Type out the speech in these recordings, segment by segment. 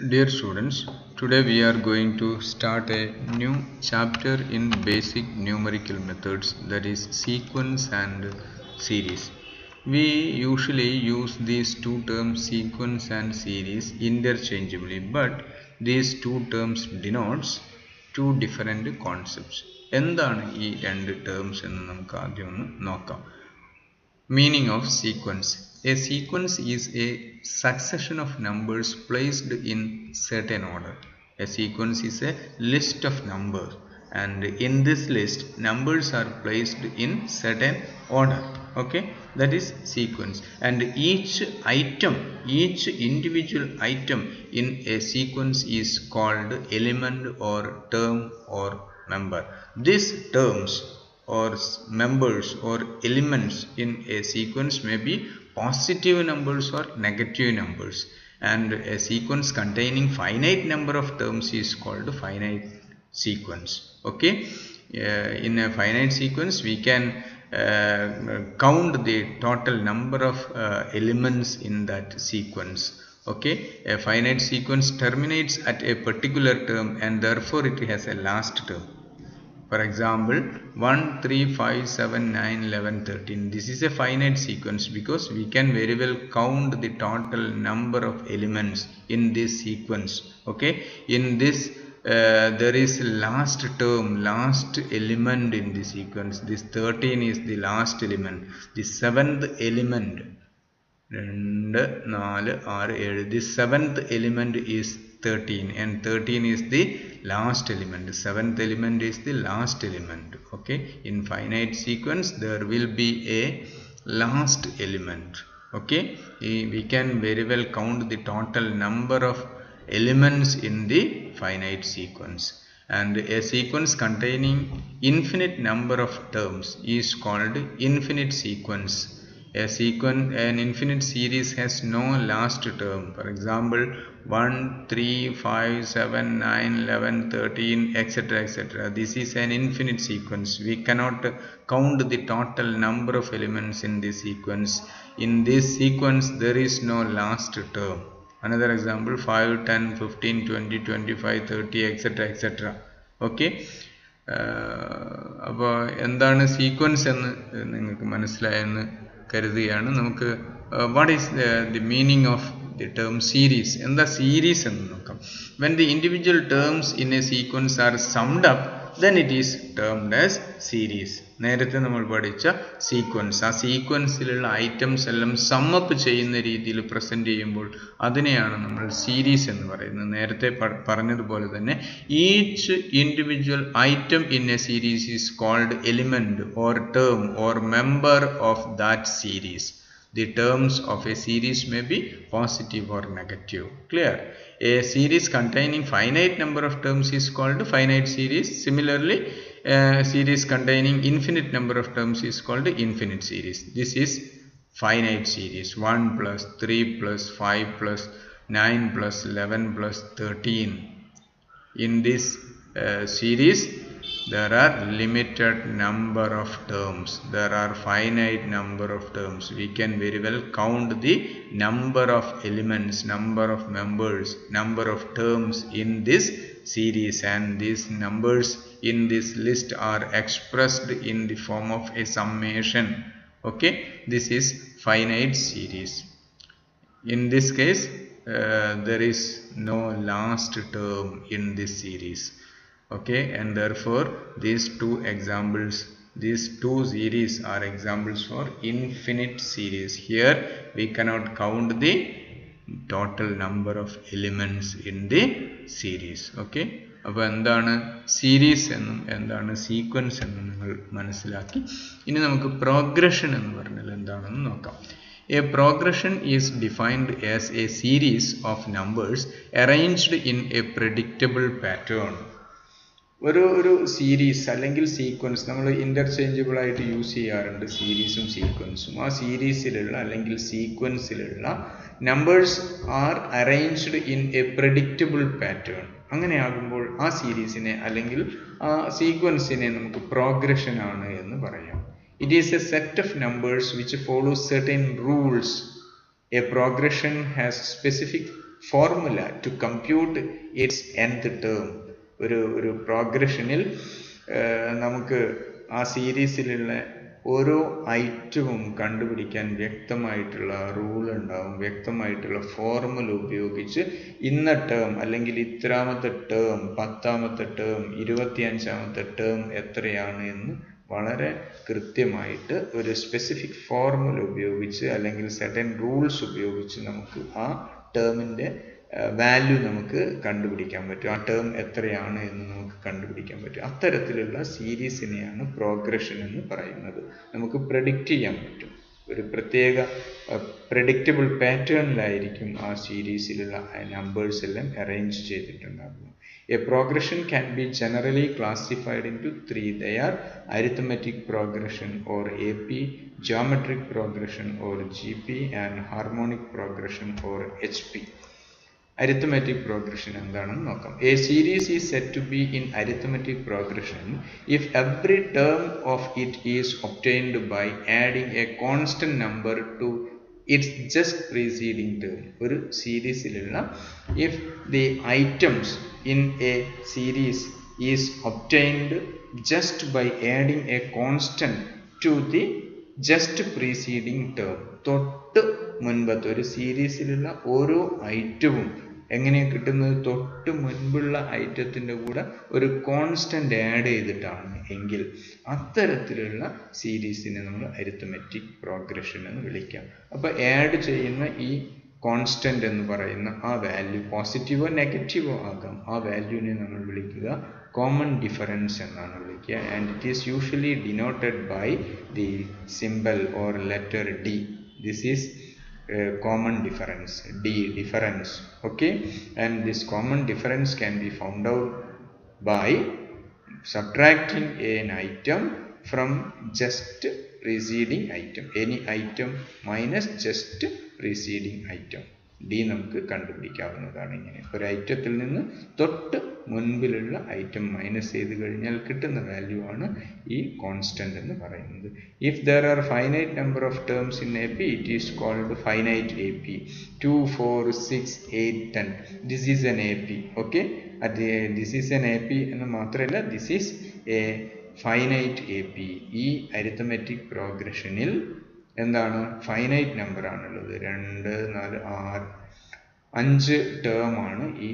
Dear students, today we are going to start a new chapter in basic numerical methods, that is sequence and series. We usually use these two terms sequence and series interchangeably, but these two terms denotes two different concepts. എന്താണ് ഈ രണ്ട് terms എന്ന് നമുക്ക് ആദ്യം ഒന്ന് നോക്കാം. Meaning of sequence. A sequence is a succession of numbers placed in certain order. A sequence is a list of numbers, and in this list numbers are placed in certain order. Okay, that is sequence. And each individual item in a sequence is called element or term or member. These terms or members or elements in a sequence may be positive numbers or negative numbers, and a sequence containing finite number of terms is called finite sequence. Okay, in a finite sequence we can count the total number of elements in that sequence. Okay, a finite sequence terminates at a particular term and therefore it has a last term. For example, 1, 3, 5, 7, 9, 11, 13. This is a finite sequence because we can very well count the total number of elements in this sequence. Okay, in this there is last term, last element in the sequence. This 13 is the last element. The seventh element, 2, 4, 6, 7. The seventh element is 13, and 13 is the last element. The seventh element is the last element. Okay, in finite sequence there will be a last element. Okay, we can very well count the total number of elements in the finite sequence. And a sequence containing infinite number of terms is called infinite sequence. An infinite series has no last term. For example, 1, 3, 5, 7, 9, 11, 13, etc. etc. This is an infinite sequence. We cannot count the total number of elements in this sequence. In this sequence there is no last term. Another example, 5, 10, 15, 20, 25, 30, etc. etc. Okay. അപ്പോൾ എന്താണ് sequence എന്ന് നിങ്ങൾക്ക് മനസ്സിലായെന്ന് കരുതുകയാണ്. നമുക്ക് what is the meaning of the term series? എന്താ series എന്ന് നോക്കാം. When the individual terms in a sequence are summed up, then it is termed as series. നേരത്തെ നമ്മൾ പഠിച്ച സീക്വൻസ്, ആ സീക്വൻസിലുള്ള ഐറ്റംസ് എല്ലാം സമ്മപ്പ് ചെയ്യുന്ന രീതിയിൽ പ്രസന്റ് ചെയ്യുമ്പോൾ അതിനെയാണ് നമ്മൾ സീരീസ് എന്ന് പറയുന്നത്. നേരത്തെ പറഞ്ഞതുപോലെ തന്നെ each individual item in a series is called element or term or member of that series. The terms of a series may be positive or negative. Clear? A series containing finite number of terms is called finite series. Similarly, a series containing infinite number of terms is called infinite series. This is finite series. 1 plus 3 plus 5 plus 9 plus 11 plus 13. In this series there are limited number of terms. There are finite number of terms. We can very well count the number of elements, number of members, number of terms in this series, and these numbers in this list are expressed in the form of a summation. Okay, this is finite series. In this case there is no last term in this series. Okay, and therefore these two series are examples for infinite series. Here we cannot count the total number of elements in the series. Okay, അപ്പോൾ എന്താണ് series എന്നും എന്താണ് sequence എന്നും നിങ്ങൾ മനസ്സിലാക്കി. ഇനി നമുക്ക് progression എന്ന് പറഞ്ഞാൽ എന്താണെന്ന് നോക്കാം. A progression is defined as a series of numbers arranged in a predictable pattern. ഒരു സീരീസ് അല്ലെങ്കിൽ സീക്വൻസ് നമ്മൾ ഇന്റർചേഞ്ചബിൾ ആയിട്ട് യൂസ് ചെയ്യാറുണ്ട്, സീരീസും സീക്വൻസും. ആ സീരീസിലുള്ള അല്ലെങ്കിൽ സീക്വൻസിലുള്ള numbers are arranged in a predictable pattern. അങ്ങനെയാകുമ്പോൾ ആ സീരീസിനെ അല്ലെങ്കിൽ ആ സീക്വൻസിനെ നമുക്ക് പ്രോഗ്രഷൻ ആണ് എന്ന് പറയാം. It is A set of numbers which follow certain rules. A progression has specific formula to compute its nth term. ഒരു പ്രോഗ്രഷനിൽ നമുക്ക് ആ സീരീസിലുള്ള ഓരോ ഐറ്റവും കണ്ടുപിടിക്കാൻ വ്യക്തമായിട്ടുള്ള റൂൾ ഉണ്ടാവും, വ്യക്തമായിട്ടുള്ള ഫോർമുല ഉപയോഗിച്ച് ഇന്ന ടേം അല്ലെങ്കിൽ ഇത്രാമത്തെ ടേം, 10ാമത്തെ ടേം, 25ാമത്തെ ടേം എത്രയാണ് എന്ന് വളരെ കൃത്യമായിട്ട് ഒരു സ്പെസിഫിക് ഫോർമുല ഉപയോഗിച്ച് അല്ലെങ്കിൽ സെർട്ടൻ റൂൾസ് ഉപയോഗിച്ച് നമുക്ക് ആ ടേമിൻ്റെ വാല്യൂ നമുക്ക് കണ്ടുപിടിക്കാൻ പറ്റും. ആ ടേം എത്രയാണ് എന്ന് നമുക്ക് കണ്ടുപിടിക്കാൻ പറ്റും. അത്തരത്തിലുള്ള സീരീസിനെയാണ് പ്രോഗ്രഷൻ എന്ന് പറയുന്നത്. നമുക്ക് പ്രെഡിക്റ്റ് ചെയ്യാൻ പറ്റും. ഒരു പ്രത്യേക പ്രെഡിക്റ്റബിൾ പാറ്റേണിലായിരിക്കും ആ സീരീസിലുള്ള നമ്പേഴ്സ് എല്ലാം arrange ചെയ്തിട്ടുണ്ടാകുക. A progression can be generally classified into three. They are arithmetic progression or AP, geometric progression or GP, and harmonic progression or HP. Arithmetic progression എന്താണെന്ന് നോക്കാം. A series is said to be in arithmetic progression if every term of it is obtained by adding a constant number to its just preceding term. ഒരു സീരീസിലുള്ള if the items in a series is obtained just by adding a constant to the just preceding term. തൊട്ട് മുൻപത്തെ ഒരു സീരീസിലുള്ള ഓരോ ഐറ്റവും എങ്ങനെയാണ് കിട്ടുന്നത്? തൊട്ട് മുൻപുള്ള ഐറ്റത്തിൻ്റെ കൂടെ ഒരു കോൺസ്റ്റന്റ് ആഡ് ചെയ്തിട്ടാണ് എങ്കിൽ അത്തരത്തിലുള്ള സീരീസിനെ നമ്മൾ അരിത്തമെറ്റിക് പ്രോഗ്രഷൻ എന്ന് വിളിക്കാം. അപ്പോൾ ആഡ് ചെയ്യുന്ന ഈ കോൺസ്റ്റന്റ് എന്ന് പറയുന്ന ആ വാല്യൂ പോസിറ്റീവോ നെഗറ്റീവോ ആകാം. ആ വാല്യൂവിനെ നമ്മൾ വിളിക്കുക കോമൺ ഡിഫറൻസ് എന്നാണ് വിളിക്കുക. And it is usually denoted by the symbol or letter D. This is common difference, D difference. Okay, and this common difference can be found out by subtracting an item from just preceding item. Any item minus just preceding item. D നമുക്ക് കണ്ടുപിടിക്കാവുന്നതാണ്. ഇങ്ങനെ ഒരു ഐറ്റത്തിൽ നിന്ന് തൊട്ട് മുൻപിലുള്ള item minus ചെയ്ത് കഴിഞ്ഞാൽ കിട്ടുന്ന value ആണ് ഈ കോൺസ്റ്റന്റ് എന്ന് പറയുന്നത്. If there are finite number of terms in AP, it is called finite AP. 2, 4, 6, 8, 10. This is an AP. Okay, this is an AP എന്ന് മാത്രമല്ല, this is a finite AP. ഈ അരിത്തമെറ്റിക് പ്രോഗ്രഷനിൽ എന്താണ്? Finite number ആണുള്ളത്. 2, 4, 6, 5 term ആണ് ഈ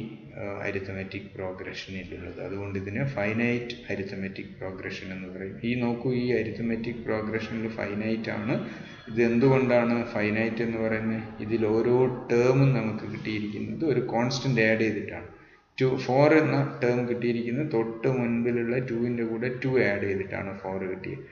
arithmetic പ്രോഗ്രഷനിലുള്ളത്. അതുകൊണ്ട് ഇതിനെ ഫൈനൈറ്റ് അരിത്തമെറ്റിക് പ്രോഗ്രഷൻ എന്ന് പറയും. ഈ നോക്കൂ, ഈ അരിത്തമെറ്റിക് പ്രോഗ്രഷനിൽ ഫൈനൈറ്റ് ആണ്. ഇത് എന്തുകൊണ്ടാണ് ഫൈനൈറ്റ് എന്ന് പറയുന്നത്? ഇതിൽ ഓരോ ടേമും നമുക്ക് കിട്ടിയിരിക്കുന്നത് ഒരു കോൺസ്റ്റന്റ് ആഡ് ചെയ്തിട്ടാണ്. 4 എന്ന ടേം കിട്ടിയിരിക്കുന്നത് തൊട്ട് മുൻപിലുള്ള 2ൻ്റെ കൂടെ 2 ആഡ് ചെയ്തിട്ടാണ് 4 കിട്ടിയത്.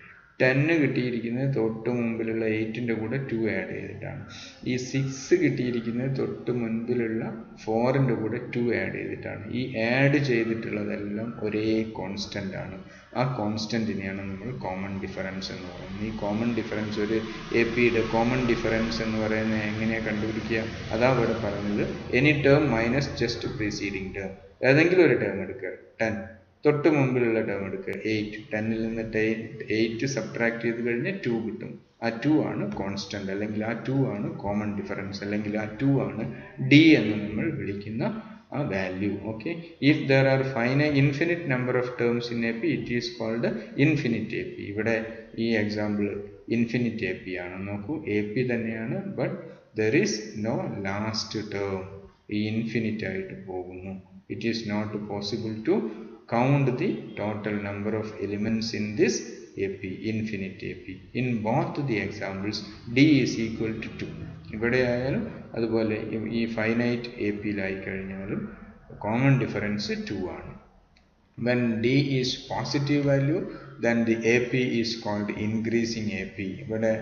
10 കിട്ടിയിരിക്കുന്നത് തൊട്ട് മുമ്പിലുള്ള 8ൻ്റെ കൂടെ 2 ആഡ് ചെയ്തിട്ടാണ്. ഈ 6 കിട്ടിയിരിക്കുന്നത് തൊട്ട് മുൻപിലുള്ള 4ൻ്റെ കൂടെ 2 ആഡ് ചെയ്തിട്ടാണ്. ഈ ആഡ് ചെയ്തിട്ടുള്ളതെല്ലാം ഒരേ കോൺസ്റ്റന്റ് ആണ്. ആ കോൺസ്റ്റന്റിനെയാണ് നമ്മൾ കോമൺ ഡിഫറൻസ് എന്ന് പറയുന്നത്. ഈ കോമൺ ഡിഫറൻസ്, ഒരു APയുടെ കോമൺ ഡിഫറൻസ് എന്ന് പറയുന്നത് എങ്ങനെയാണ് കണ്ടുപിടിക്കുക? അതാ ഇവിടെ പറഞ്ഞത്. Any term minus just preceding term. ഏതെങ്കിലും ഒരു ടേം എടുക്കുക. 10 തൊട്ട് മുമ്പിലുള്ള ടേം എടുക്കുക. 8. 10ൽ നിന്ന് 8 സബ്ട്രാക്ട് ചെയ്ത് കഴിഞ്ഞാൽ 2 കിട്ടും. ആ 2 ആണ് കോൺസ്റ്റന്റ്, അല്ലെങ്കിൽ ആ 2 ആണ് കോമൺ ഡിഫറൻസ്, അല്ലെങ്കിൽ ആ 2 ആണ് D എന്ന് നമ്മൾ വിളിക്കുന്ന ആ value. Okay, if there are infinite number of terms in AP, it is called infinite AP. ഇവിടെ ഈ എക്സാമ്പിൾ ഇൻഫിനിറ്റ് AP ആണ്. നോക്കൂ, AP തന്നെയാണ്, but there is no last term. ഈ ഇൻഫിനിറ്റ് ആയിട്ട് പോകുന്നു. It is not possible to count the total number of elements in this AP, infinite AP. In both the examples, D is equal to 2. ഇവിടെ ആയാലും അതുപോലെ ഈ finite APയിലായി കഴിഞ്ഞാലും common difference 2 ആണ്. When D is positive value, then the AP is called increasing AP. ഇവിടെ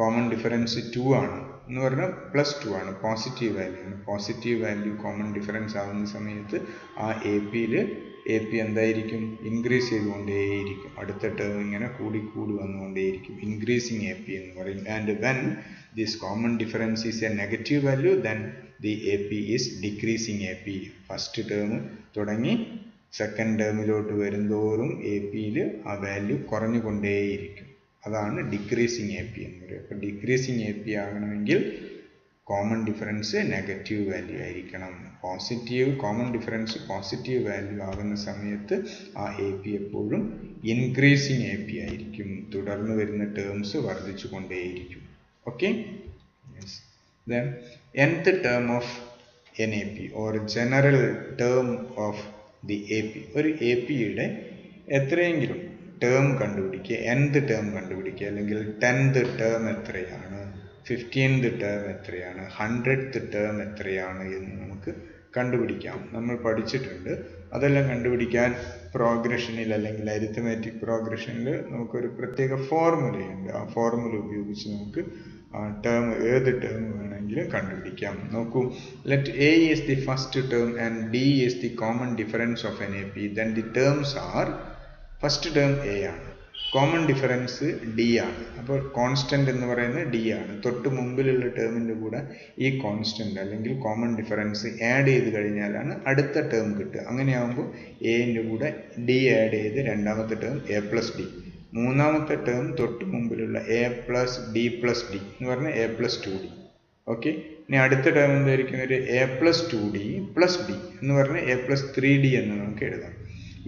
common difference 2 ആണ് എന്ന് പറഞ്ഞാൽ +2 ആണ്, പോസിറ്റീവ് വാല്യൂ ആണ്. പോസിറ്റീവ് വാല്യൂ കോമൺ ഡിഫറൻസ് ആവുന്ന സമയത്ത് ആ AP എന്തായിരിക്കും? ഇൻക്രീസ് ചെയ്തുകൊണ്ടേയിരിക്കും. അടുത്ത ടേം ഇങ്ങനെ കൂടി വന്നുകൊണ്ടേയിരിക്കും. ഇൻക്രീസിങ് AP എന്ന് പറയും. And when this common difference is A negative value, then the AP is decreasing AP. First term തുടങ്ങി സെക്കൻഡ് ടേമിലോട്ട് വരുന്തോറും APയിൽ ആ വാല്യൂ കുറഞ്ഞുകൊണ്ടേയിരിക്കും. അതാണ് ഡിക്രീസിങ് AP എന്ന് പറയുന്നത്. അപ്പോൾ ഡിക്രീസിങ് AP ആകണമെങ്കിൽ കോമൺ ഡിഫറൻസ് നെഗറ്റീവ് വാല്യൂ ആയിരിക്കണം positive common difference positive value ആകുന്ന സമയത്ത് ആ എ പി എപ്പോഴും ഇൻക്രീസിങ് എ പി ആയിരിക്കും. തുടർന്ന് വരുന്ന ടേംസ് വർദ്ധിച്ചു കൊണ്ടേയിരിക്കും. Okay. Then nth term of an AP or general term of the AP. ഒരു AP യുടെ എത്രയെങ്കിലും ടേം കണ്ടുപിടിക്കുക, nth ടേം കണ്ടുപിടിക്കുക, അല്ലെങ്കിൽ 10th ടേം എത്രയാണ്, 15th ടേം എത്രയാണ്, 100th ടേം എത്രയാണ് എന്ന് നമുക്ക് കണ്ടുപിടിക്കാം. നമ്മൾ പഠിച്ചിട്ടുണ്ട്. അതെല്ലാം കണ്ടുപിടിക്കാൻ പ്രോഗ്രഷനിൽ അല്ലെങ്കിൽ അരിത്തമാറ്റിക് പ്രോഗ്രഷനിൽ നമുക്കൊരു പ്രത്യേക ഫോർമുലയുണ്ട്. ആ ഫോർമുല ഉപയോഗിച്ച് നമുക്ക് ടേം ഏത് ടേം വേണമെങ്കിലും കണ്ടുപിടിക്കാം. നോക്കൂ, let A is the first term and D is the common difference of N A P. Then the terms R, first term A ആണ്, കോമൺ ഡിഫറൻസ് ഡി ആണ്. അപ്പോൾ കോൺസ്റ്റന്റ് എന്ന് പറയുന്നത് ഡി ആണ്. തൊട്ട് മുമ്പിലുള്ള ടേമിൻ്റെ കൂടെ ഈ കോൺസ്റ്റന്റ് അല്ലെങ്കിൽ കോമൺ ഡിഫറൻസ് ആഡ് ചെയ്ത് കഴിഞ്ഞാലാണ് അടുത്ത ടേം കിട്ടുക. അങ്ങനെയാകുമ്പോൾ എൻ്റെ കൂടെ ഡി ആഡ് ചെയ്ത് രണ്ടാമത്തെ ടേം എ പ്ലസ് ഡി, മൂന്നാമത്തെ ടേം തൊട്ട് മുമ്പിലുള്ള A plus D plus D എന്ന് പറഞ്ഞാൽ എ പ്ലസ് 2d. ഓക്കെ. ഇനി അടുത്ത ടേം എന്തായിരിക്കും? ഒരു A plus 2d plus D എന്ന് പറഞ്ഞാൽ എ പ്ലസ് 3d എന്ന് നമുക്ക് എഴുതാം.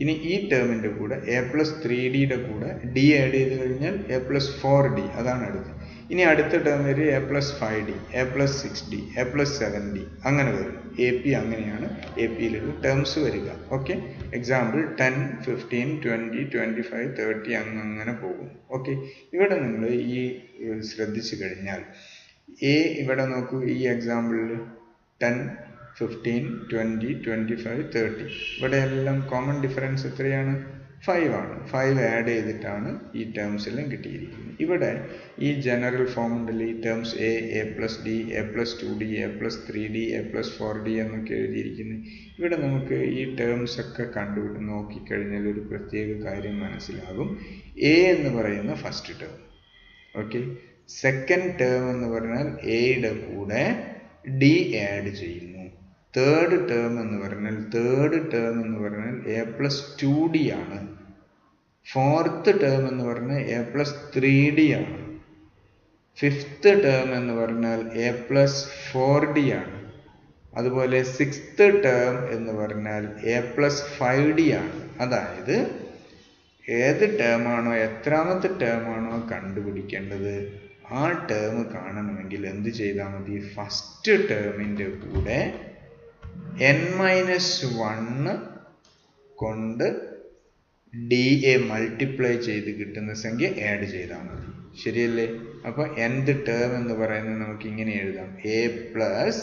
ഇനി ഈ ടേമിൻ്റെ കൂടെ എ പ്ലസ് 3dയുടെ കൂടെ ഡി ആഡ് ചെയ്ത് കഴിഞ്ഞാൽ എ പ്ലസ് 4d, അതാണ് അടുത്ത്. ഇനി അടുത്ത ടേം വരെ A plus 5d, A plus 6d, A plus 7d അങ്ങനെ വരും. എ പി അങ്ങനെയാണ് എ പിയിലുള്ള ടേംസ് വരിക. ഓക്കെ. എക്സാമ്പിൾ 10, 15, 20, 25, 30 അങ്ങനെ പോകും. ഓക്കെ. ഇവിടെ നിങ്ങൾ ഈ ശ്രദ്ധിച്ചു കഴിഞ്ഞാൽ ഇവിടെ നോക്കൂ, ഈ എക്സാമ്പിളിൽ 10, 15, 20, 25, 30 ഇവിടെ എല്ലാം കോമൺ ഡിഫറൻസ് എത്രയാണ്? 5 ആണ്. 5 ആഡ് ചെയ്തിട്ടാണ് ഈ ടേംസ് എല്ലാം കിട്ടിയിരിക്കുന്നത്. ഇവിടെ ഈ ജനറൽ ഫോം ഉണ്ടല്ലോ, ഈ terms A plus D, A plus 2d, A plus 3d, A plus 4d എന്നൊക്കെ എഴുതിയിരിക്കുന്നത്. ഇവിടെ നമുക്ക് ഈ ടേംസ് ഒക്കെ കണ്ടുപിടിച്ച് നോക്കിക്കഴിഞ്ഞാൽ ഒരു പ്രത്യേക കാര്യം മനസ്സിലാകും. എ എന്ന് പറയുന്ന first term. Okay. Second term എന്ന് പറഞ്ഞാൽ എയുടെ കൂടെ ഡി ആഡ് ചെയ്യുന്നു. തേർഡ് ടേം എന്ന് പറഞ്ഞാൽ എ പ്ലസ് 2d ആണ്. ഫോർത്ത് ടേം എന്ന് പറഞ്ഞാൽ എ പ്ലസ് 3d ആണ്. ഫിഫ്ത്ത് ടേം എന്ന് പറഞ്ഞാൽ എ പ്ലസ് 4d ആണ്. അതുപോലെ സിക്സ്ത് ടേം എന്ന് പറഞ്ഞാൽ എ പ്ലസ് 5d ആണ്. അതായത് ഏത് ടേമാണോ, എത്രാമത്തെ ടേമാണോ കണ്ടുപിടിക്കേണ്ടത്, ആ ടേം കാണണമെങ്കിൽ എന്ത് ചെയ്താൽ മതി? ഫസ്റ്റ് ടേമിൻ്റെ കൂടെ n-1 കൊണ്ട് ഡി എ മൾട്ടിപ്ലൈ ചെയ്ത് കിട്ടുന്ന സംഖ്യ ആഡ് ചെയ്താൽ മതി. ശരിയല്ലേ? അപ്പോൾ nth ടേം എന്ന് പറയുന്നത് നമുക്ക് ഇങ്ങനെ എഴുതാം, A plus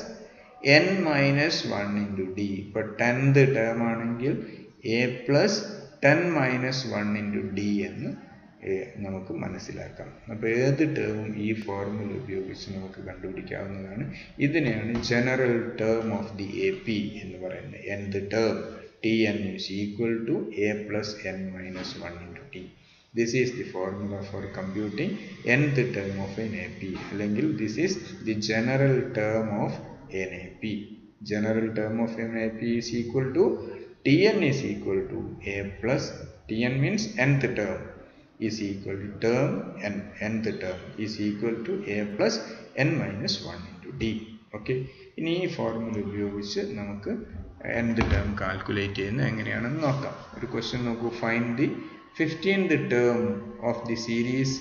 n-1 into D. ഇപ്പോൾ 10th ടേം ആണെങ്കിൽ എ പ്ലസ് 10-1 ഇൻറ്റു ഡി എന്ന് നമുക്ക് മനസ്സിലാക്കാം. അപ്പോൾ ഏത് ടേമും ഈ ഫോർമുല ഉപയോഗിച്ച് നമുക്ക് കണ്ടുപിടിക്കാവുന്നതാണ്. ഇതിനെയാണ് general term of the A P എന്ന് പറയുന്നത്. nth term Tn is equal to a plus n-1 into t. This is the formula for computing nth term of an AP. അല്ലെങ്കിൽ this is the general term of an AP. General term of an AP is equal to Tn is equal to a plus, Tn means nth term, is equal to term nth term is equal to a plus n-1 into d. Okay. ഇനി ഈ formula ഉപയോഗിച്ച് നമുക്ക് nth term calculate ചെയ്യുന്നത് എങ്ങനെയാണെന്ന് നോക്കാം. ഒരു question നോക്കൂ. Find the 15th term of the series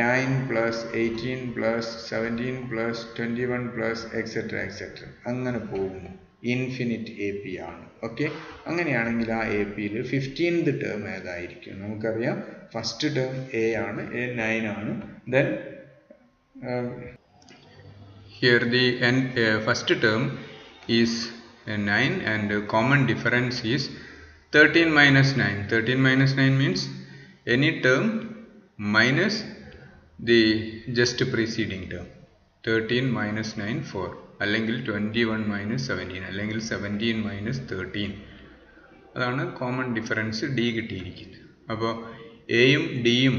9 plus 18 plus 17 plus 21 plus etcetera etcetera അങ്ങനെ പോകുന്നു. ഇൻഫിനിറ്റ് എ പി ആണ്. ഓക്കെ. അങ്ങനെയാണെങ്കിൽ ആ എ പിയിൽ 15th ടേം ഏതായിരിക്കും? നമുക്കറിയാം ഫസ്റ്റ് ടേം എ ആണ്, എ 9 ആണ്. Then here the first term is 9 and common difference is 13 minus 9. 13 minus 9 means any term minus the just preceding term. 13 minus 9 4, അല്ലെങ്കിൽ 21 minus 17, അല്ലെങ്കിൽ 17 minus 13. അതാണ് കോമൺ ഡിഫറൻസ് ഡി കിട്ടിയിരിക്കുന്നത്. അപ്പോൾ എയും ഡിയും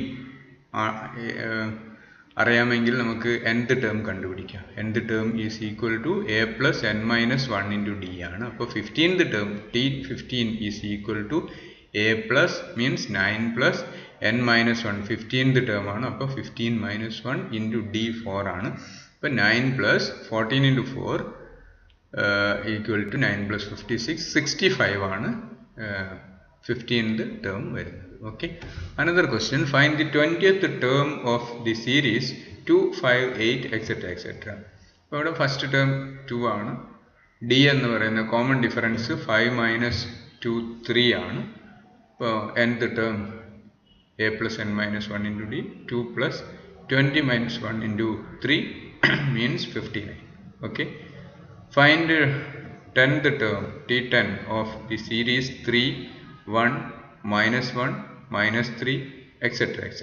അറിയാമെങ്കിൽ നമുക്ക് nth ടേം കണ്ടുപിടിക്കാം. nth term is equal to a plus n-1 into D ആണ്. അപ്പോൾ 15th term T15 is equal to a plus means 9 plus n-1. 15th term ആണ്. അപ്പോൾ 15 - 1 ഇൻറ്റു ഡി 4 ആണ്. അപ്പോൾ 9 plus 14 into 4 equal to 9 plus 56, 65 ആണ് 15th term വരുന്നത്. Okay. Another question, find the 20th term of the series 2, 5, 8, etc. etc. അപ്പോൾ ഇവിടെ first term 2 ആണ്. D എന്ന് പറയുന്ന കോമൺ ഡിഫറൻസ് 5 മൈനസ് 2 3 ആണ്. അപ്പോൾ nth term a plus n minus 1 into d, 2 plus 20 minus 1 into 3 means 59. Okay. Find 10th term t10 of the series 3, 1, minus 1, minus 3, etc. etc.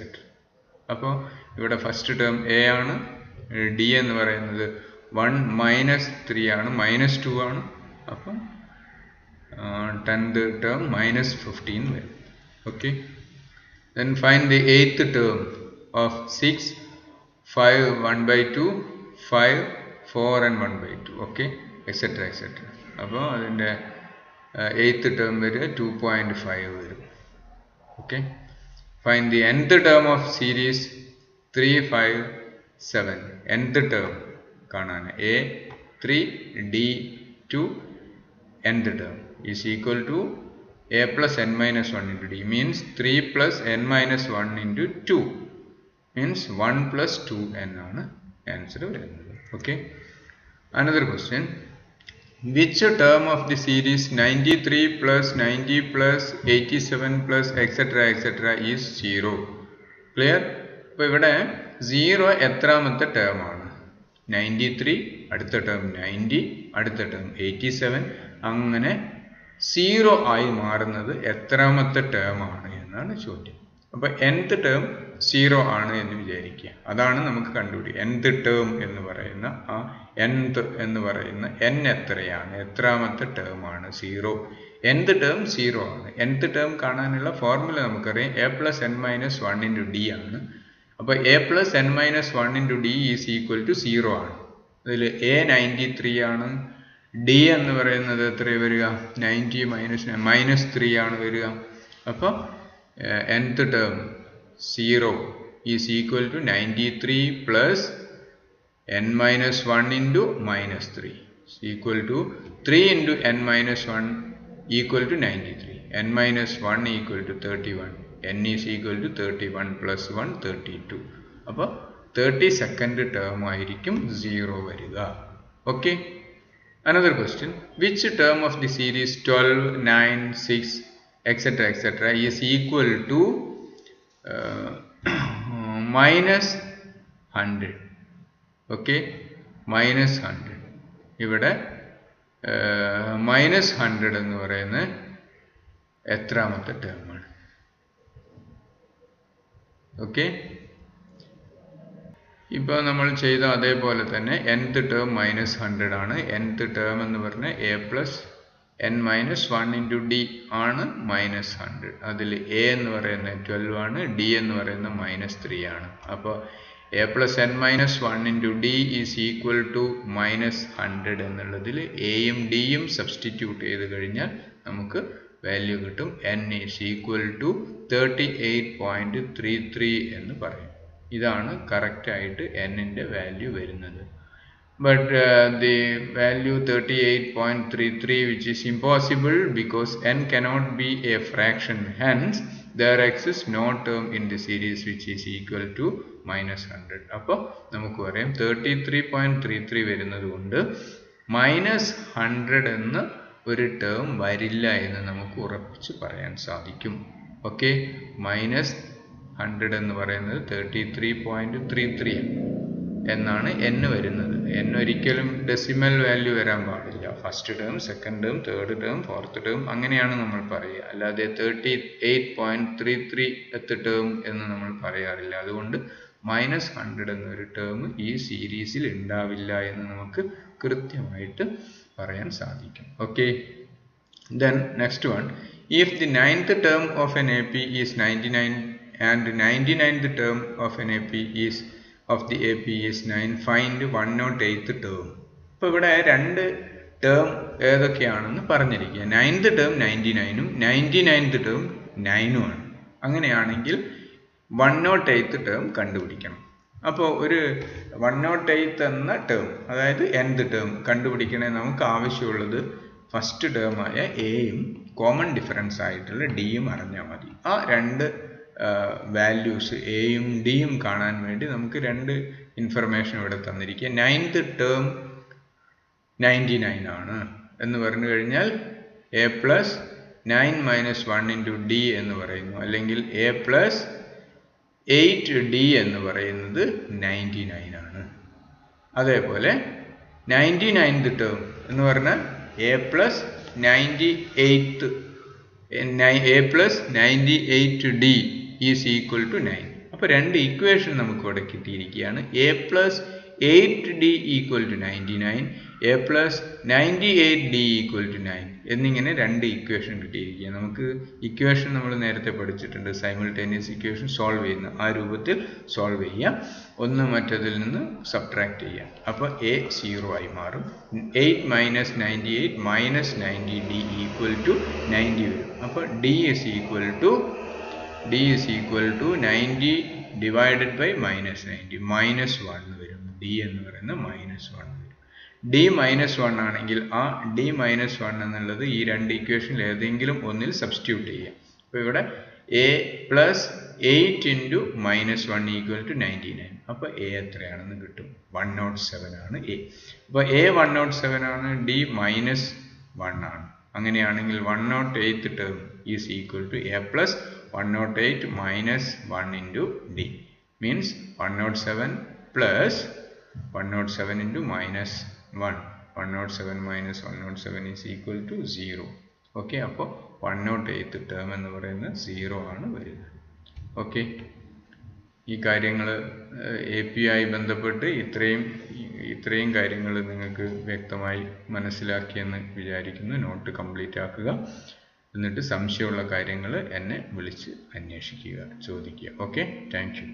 അപ്പോൾ ഇവിടെ first term A ആണ്. D എന്ന് പറയുന്നത് 1 minus 3 ആണ്, minus 2 ആണ്. അപ്പം 10th term minus 15 വരും. Okay. Then find the 8th term of 6, 5, 1 by 2, 5, 4 and 1 by 2. Okay, etc. etc. അപ്പോൾ അതിൻ്റെ 8th term വരിക 2.5 വരും. Okay. Find the nth term of series 3, 5, 7. nth term കാണാൻ a 3 d 2 nth term is equal to a plus n minus 1 into d, means 3 plus n minus 1 into 2 means 1 plus 2n ആണ് answer വരുന്നത്. Okay. Another question, which term of the series 93 plus 90 plus 87 plus etc. etc. is 0? Clear? അപ്പോൾ ഇവിടെ 0 എത്രാമത്തെ term ആണ്? 93, അടുത്ത term 90, അടുത്ത term 87, അങ്ങനെ 0 ആയി മാറുന്നത് എത്രാമത്തെ ടേം ആണ് എന്നാണ് ചോദ്യം. അപ്പോൾ nth ടേം 0 ആണ് എന്ന് വിചാരിക്കുക. അതാണ് നമുക്ക് കണ്ടുപിടിക്കുക. nth ടേം എന്ന് പറയുന്ന ആ nth എന്ന് പറയുന്ന n എത്രയാണ്, എത്രാമത്തെ ടേം ആണ്? 0. nth ടേം 0 ആണ്. nth ടേം കാണാനുള്ള ഫോർമുല നമുക്കറിയാം, a plus n minus 1 into d ആണ്. അപ്പോൾ a plus n minus 1 into d is equal to 0 ആണ്. അതിൽ a 93 ആണ്, d എന്ന് പറയുന്നത് എത്ര വരിക? 90 മൈനസ് 3 ആണ് വരിക. അപ്പോൾ nth term 0 is equal to 93 plus n minus 1 into minus 3 is equal to 3 into n minus 1 equal to 93. n minus 1 equal to 31. n is equal to 31 plus 1 32. അപ്പോൾ 32nd ടേം ആയിരിക്കും 0 വരിക. Okay. Another question, which term of the series 12, 9, 6, etc. etc. is equal to minus 100? Okay, minus 100. ഇവിടെ minus 100 എന്ന് പറയുന്നത് എത്രാമത്തെ term ആണ്? Okay. ഇപ്പോൾ നമ്മൾ ചെയ്ത അതേപോലെ തന്നെ nth ടേം മൈനസ് 100 ആണ്. nth ടേം എന്ന് പറഞ്ഞാൽ a plus n minus 1 into D ആണ് മൈനസ് 100. അതിൽ a എന്ന് പറയുന്നത് 12 ആണ്, d എന്ന് പറയുന്നത് മൈനസ് 3 ആണ്. അപ്പോൾ a plus n minus 1 into D is equal to minus 100 എന്നുള്ളതിൽ എയും ഡിയും സബ്സ്റ്റിറ്റ്യൂട്ട് ചെയ്ത് കഴിഞ്ഞാൽ നമുക്ക് വാല്യൂ കിട്ടും. n ഈസ് ഈക്വൽ ടു 38.33 എന്ന് പറയും. ഇതാണ് കറക്റ്റ് ആയിട്ട് n-ന്റെ വാല്യൂ വരുന്നത്. But the value 38.33 which is impossible because n cannot be a fraction, hence there exists no term in the series which is equal to minus 100. അപ്പോൾ നമുക്ക് പറയാം 33.33 വരുന്നത് കൊണ്ട് മൈനസ് 100 എന്ന ഒരു ടേം വരില്ല എന്ന് നമുക്ക് ഉറപ്പിച്ച് പറയാൻ സാധിക്കും. ഓക്കെ. മൈനസ് 100 എന്ന് പറയുന്നത് 33.33 എന്നാണ് n വരുന്നത്. n ഒരിക്കലും ഡെസിമൽ വാല്യൂ വരാൻ പാടില്ല. First term, second term, third term, fourth term അങ്ങനെയാണ് നമ്മൾ പറയുക. അല്ലാതെ 38.33th ടേം എന്ന് നമ്മൾ പറയാറില്ല. അതുകൊണ്ട് മൈനസ് 100 എന്നൊരു ടേം ഈ സീരീസിൽ ഉണ്ടാവില്ല എന്ന് നമുക്ക് കൃത്യമായിട്ട് പറയാൻ സാധിക്കും. Okay. Then next one, if the 9th term of an AP is 99 and 99th term of an AP is of the AP is 9, find 108th term. അപ്പോൾ ഇവിടെ രണ്ട് ടേം ഏതൊക്കെയാണെന്ന് പറഞ്ഞിരിക്കുക. 9th ടേം 99ഉം 99th ടേം 9ഉം ആണ്. അങ്ങനെയാണെങ്കിൽ 108th term കണ്ടുപിടിക്കണം. അപ്പോൾ ഒരു 108 എന്ന ടേം, അതായത് nth ടേം കണ്ടുപിടിക്കണേ നമുക്ക് ആവശ്യമുള്ളത് ഫസ്റ്റ് ടേമായ എയും കോമൺ ഡിഫറൻസ് ആയിട്ടുള്ള ഡിയും അറിഞ്ഞാൽ മതി. ആ രണ്ട് വാല്യൂസ് എയും ഡിയും കാണാൻ വേണ്ടി നമുക്ക് രണ്ട് ഇൻഫർമേഷൻ ഇവിടെ തന്നിരിക്കുക. 9th ടേം 99 ആണ് എന്ന് പറഞ്ഞു കഴിഞ്ഞാൽ A plus 9 minus 1 into D എന്ന് പറയുന്നു, അല്ലെങ്കിൽ എ പ്ലസ് 8d എന്ന് പറയുന്നത് 99 ആണ്. അതേപോലെ 99th ടേം എന്ന് പറഞ്ഞാൽ a plus 98d is equal to 9. അപ്പോൾ രണ്ട് ഇക്വേഷൻ നമുക്ക് ഇവിടെ കിട്ടിയിരിക്കുകയാണ്. A plus 8d equal to 99, a plus 98d equal to 9 എന്നിങ്ങനെ രണ്ട് ഇക്വേഷൻ കിട്ടിയിരിക്കുക. നമുക്ക് ഇക്വേഷൻ നമ്മൾ നേരത്തെ പഠിച്ചിട്ടുണ്ട്, സൈമിൾട്ടേനിയസ് ഇക്വേഷൻ സോൾവ് ചെയ്യുന്ന ആ രൂപത്തിൽ സോൾവ് ചെയ്യാം. ഒന്ന് മറ്റതിൽ നിന്ന് സബ്ട്രാക്ട് ചെയ്യാം. അപ്പോൾ എ 0 ആയി മാറും. 8 minus 98 minus 90d equal to 90 വരും. അപ്പോൾ d is equal to 90 divided by minus 90, minus 1 വരും. d എന്ന് പറയുന്നത് മൈനസ് 1 വരും. d മൈനസ് 1 ആണെങ്കിൽ ആ d മൈനസ് 1 എന്നുള്ളത് ഈ രണ്ട് ഇക്വേഷനിൽ ഏതെങ്കിലും ഒന്നിൽ സബ്സ്റ്റിറ്റ്യൂട്ട് ചെയ്യാം. അപ്പോൾ ഇവിടെ a plus 8 into minus 1 equal to 99. അപ്പോൾ എ എത്രയാണെന്ന് കിട്ടും? 107 ആണ് എ. അപ്പോൾ എ 107 ആണ്, ഡി മൈനസ് 1 ആണ്. അങ്ങനെയാണെങ്കിൽ 108th term is equal to a plus 108 minus 1 into D, means 107 plus 107 into minus 1, 107 minus 107 is equal to 0. Okay, അപ്പോൾ 108th ടേം എന്ന് പറയുന്നത് 0 ആണ് വരുന്നത്. ഓക്കെ, ഈ കാര്യങ്ങൾ API ആയി ബന്ധപ്പെട്ട് ഇത്രയും കാര്യങ്ങൾ നിങ്ങൾക്ക് വ്യക്തമായി മനസ്സിലാക്കിയെന്ന് വിചാരിക്കുന്നു. നോട്ട് കംപ്ലീറ്റ് ആക്കുക. എന്നിട്ട് സംശയമുള്ള കാര്യങ്ങൾ എന്നെ വിളിച്ച് അന്വേഷിക്കുക, ചോദിക്കുക. Okay, thank you.